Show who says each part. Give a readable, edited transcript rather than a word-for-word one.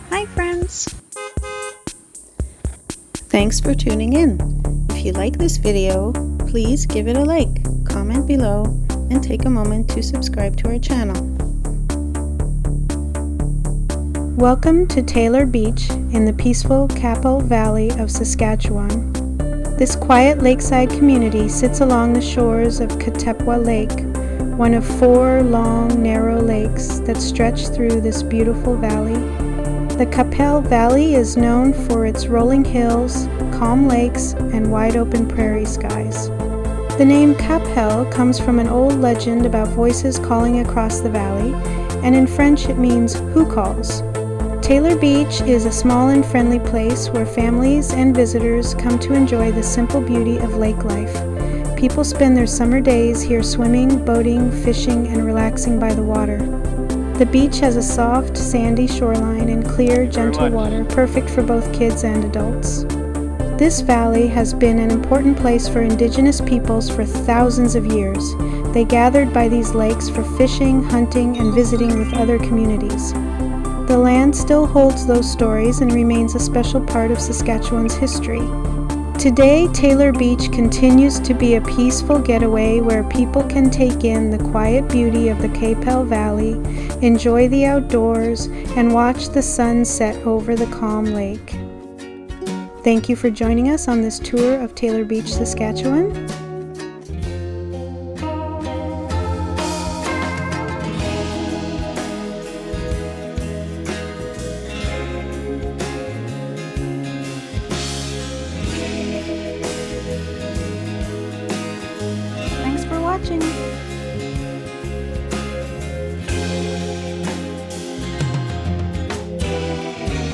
Speaker 1: Hi friends! Thanks for tuning in. If you like this video, please give it a like, comment below, and take a moment to subscribe to our channel. Welcome to Taylor Beach in the peaceful Qu'Appelle Valley of Saskatchewan. This quiet lakeside community sits along the shores of Qu'Appelle Lake, one of 4 long, narrow lakes that stretch through this beautiful valley. The Qu'Appelle Valley is known for its rolling hills, calm lakes, and wide-open prairie skies. The name Qu'Appelle comes from an old legend about voices calling across the valley, and in French it means "who calls." Taylor Beach is a small and friendly place where families and visitors come to enjoy the simple beauty of lake life. People spend their summer days here swimming, boating, fishing, and relaxing by the water. The beach has a soft, sandy shoreline and clear, gentle water, perfect for both kids and adults. This valley has been an important place for Indigenous peoples for thousands of years. They gathered by these lakes for fishing, hunting, and visiting with other communities. The land still holds those stories and remains a special part of Saskatchewan's history. Today, Taylor Beach continues to be a peaceful getaway where people can take in the quiet beauty of the Qu'Appelle Valley, enjoy the outdoors, and watch the sun set over the calm lake. Thank you for joining us on this tour of Taylor Beach, Saskatchewan.